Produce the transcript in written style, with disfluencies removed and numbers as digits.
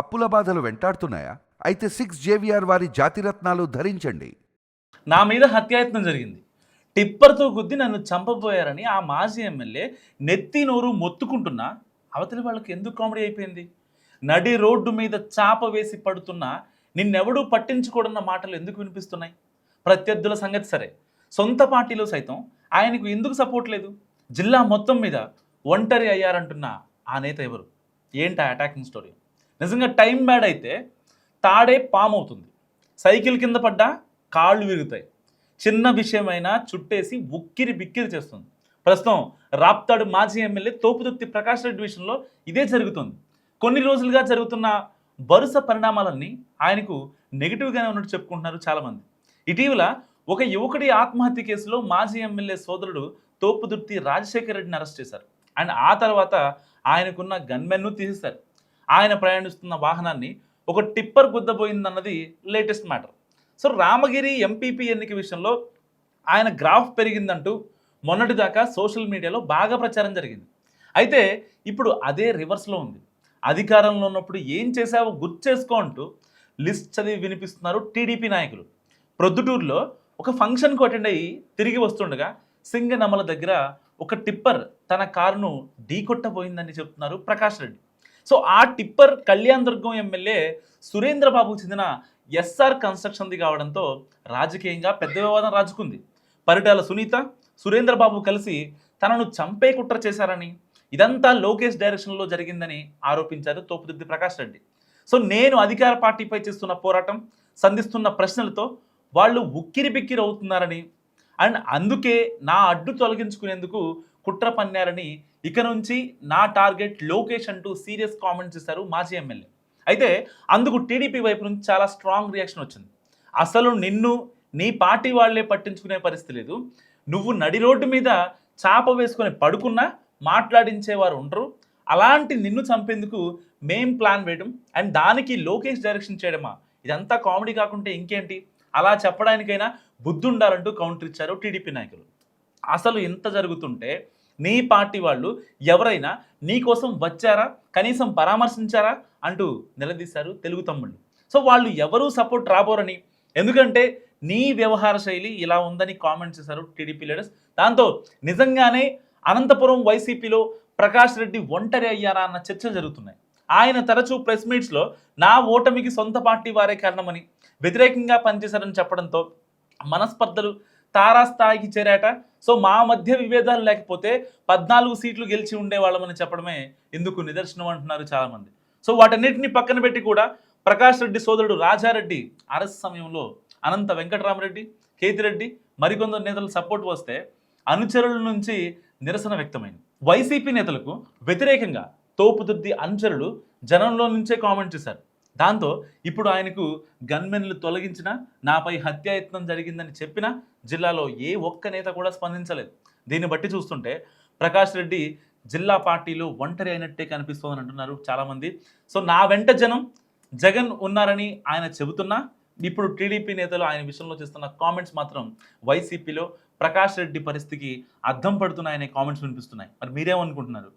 అప్పుల బాధలు వెంటాడుతున్నాయా? అయితే 6 JVR వారి జాతిరత్నాలు ధరించండి. నా మీద హత్యాయత్నం జరిగింది. టిప్పర్‌తో గుద్ది నన్ను చంపబోయారని ఆ మాజీ ఎమ్మెల్యే నెత్తి నోరు మొత్తుకుంటున్నా, అవతలి వాళ్ళకి ఎందుకు కామెడీ అయిపోయింది? నడి రోడ్డు మీద చాప వేసి పడుతున్నా నిన్నెవడూ పట్టించుకోడన్న మాటలు ఎందుకు వినిపిస్తున్నాయి? ప్రత్యర్థుల సంగతి సరే, సొంత పార్టీలో సైతం ఆయనకు ఎందుకు సపోర్ట్ లేదు? జిల్లా మొత్తం మీద ఒంటరి అయ్యారంటున్న ఆ నేత ఎవరు? ఏంటి ఆ అటాకింగ్ స్టోరీ? నిజంగా టైం బ్యాడ్ అయితే తాడే పాము అవుతుంది. సైకిల్ కింద పడ్డా కాళ్ళు విరుగుతాయి. చిన్న విషయమైనా చుట్టేసి ఉక్కిరి బిక్కిరి చేస్తుంది. ప్రస్తుతం రాప్తాడు మాజీ ఎమ్మెల్యే తోపుదుర్తి ప్రకాష్ రెడ్డి విషయంలో ఇదే జరుగుతుంది. కొన్ని రోజులుగా జరుగుతున్న వరుస పరిణామాలన్నీ ఆయనకు నెగిటివ్గానే ఉన్నట్టు చెప్పుకుంటున్నారు చాలామంది. ఇటీవల ఒక యువకుడి ఆత్మహత్య కేసులో మాజీ ఎమ్మెల్యే సోదరుడు తోపుదుర్తి రాజశేఖర రెడ్డిని అరెస్ట్ చేశారు. అండ్ ఆ తర్వాత ఆయనకున్న గన్మెన్ను తీసేశారు. ఆయన ప్రయాణిస్తున్న వాహనాన్ని ఒక టిప్పర్ గుద్దబోయిందన్నది latest matter. So Ramagiri MPP ఎన్నిక విషయంలో ఆయన గ్రాఫ్ పెరిగిందంటూ మొన్నటిదాకా సోషల్ మీడియాలో బాగా ప్రచారం జరిగింది. అయితే ఇప్పుడు అదే రివర్స్లో ఉంది. అధికారంలో ఉన్నప్పుడు ఏం చేశావో గుర్తు చేసుకో అంటూ లిస్ట్ చదివి వినిపిస్తున్నారు టీడీపీ నాయకులు. ప్రొద్దుటూరులో ఒక ఫంక్షన్కు అటెండ్ అయ్యి తిరిగి వస్తుండగా సింగనమల దగ్గర ఒక టిప్పర్ తన కారును ఢీకొట్టబోయిందని చెప్తున్నారు ప్రకాష్ రెడ్డి. సో ఆ టిప్పర్ కళ్యాణ్ దుర్గం ఎమ్మెల్యే సురేంద్రబాబుకు చెందిన ఎస్ఆర్ కన్స్ట్రక్షన్ది కావడంతో రాజకీయంగా పెద్ద వివాదం రాజుకుంది. పరిటాల సునీత, సురేంద్రబాబు కలిసి తనను చంపే కుట్ర చేశారని, ఇదంతా లోకేష్ డైరెక్షన్లో జరిగిందని ఆరోపించారు తోపుదుర్తి ప్రకాష్ రెడ్డి. సో నేను అధికార పార్టీపై చేస్తున్న పోరాటం, సంధిస్తున్న ప్రశ్నలతో వాళ్ళు ఉక్కిరి బిక్కిరి అవుతున్నారని, అండ్ అందుకే నా అడ్డు తొలగించుకునేందుకు కుట్ర పన్నారని, ఇక నుంచి నా టార్గెట్ లోకేష్ అంటూ సీరియస్ కామెంట్స్ చేశారు మాజీ ఎమ్మెల్యే. అయితే అందుకు టీడీపీ వైపు నుంచి చాలా స్ట్రాంగ్ రియాక్షన్ వచ్చింది. అసలు నిన్ను నీ పార్టీ వాళ్లే పట్టించుకునే పరిస్థితి లేదు. నువ్వు నడి రోడ్డు మీద చాప వేసుకొని పడుకున్నా మాట్లాడించేవారు ఉండరు. అలాంటి నిన్ను చంపేందుకు మేం ప్లాన్ వేయడం అండ్ దానికి లోకేష్ డైరెక్షన్ చేయడమా? ఇదంతా కామెడీ కాకుంటే ఇంకేంటి? అలా చెప్పడానికైనా బుద్ధి ఉండాలంటూ కౌంటర్ ఇచ్చారు టీడీపీ నాయకులు. అసలు ఇంత జరుగుతుంటే నీ పార్టీ వాళ్ళు ఎవరైనా నీ కోసం వచ్చారా, కనీసం పరామర్శించారా అంటూ నిలదీశారు తెలుగు తమ్ముళ్ళు. సో వాళ్ళు ఎవరూ సపోర్ట్ రాబోరని, ఎందుకంటే నీ వ్యవహార శైలి ఇలా ఉందని కామెంట్ చేశారు టీడీపీ లీడర్స్. దాంతో నిజంగానే అనంతపురం వైసీపీలో ప్రకాష్ రెడ్డి ఒంటరి అయ్యారా అన్న చర్చలు జరుగుతున్నాయి. ఆయన తరచూ ప్రెస్ మీట్స్లో నా ఓటమికి సొంత పార్టీ వారే కారణమని, వ్యతిరేకంగా పనిచేశారని చెప్పడంతో మనస్పర్ధలు తారాస్థాయికి చేరాట. సో మా మధ్య విభేదాలు లేకపోతే 14 సీట్లు గెలిచి ఉండేవాళ్ళమని చెప్పడమే ఇందుకు నిదర్శనం అంటున్నారు చాలామంది. సో వాటన్నిటిని పక్కన పెట్టి కూడా ప్రకాష్ రెడ్డి సోదరుడు రాజారెడ్డి అరెస్ట్ సమయంలో అనంత వెంకటరామరెడ్డి, కేతిరెడ్డి మరికొందరు నేతలు సపోర్ట్ వస్తే అనుచరుల నుంచి నిరసన వ్యక్తమైంది. వైసీపీ నేతలకు వ్యతిరేకంగా తోపుదుర్తి అనుచరులు జనంలో నుంచే కామెంట్ చేశారు. దాంతో ఇప్పుడు ఆయనకు గన్మెన్లు తొలగించినా, నాపై హత్యాయత్నం జరిగిందని చెప్పినా జిల్లాలో ఏ ఒక్క నేత కూడా స్పందించలేదు. దీన్ని బట్టి చూస్తుంటే ప్రకాష్ రెడ్డి జిల్లా పార్టీలో ఒంటరి అయినట్టే కనిపిస్తోందని అంటున్నారు చాలామంది. సో నా వెంట జగన్ ఉన్నారని ఆయన చెబుతున్నా, ఇప్పుడు టీడీపీ నేతలు ఆయన విషయంలో చేస్తున్న కామెంట్స్ మాత్రం వైసీపీలో ప్రకాష్ రెడ్డి పరిస్థితికి అద్దం పడుతున్నాయనే కామెంట్స్ వినిపిస్తున్నాయి. మరి మీరేమనుకుంటున్నారు?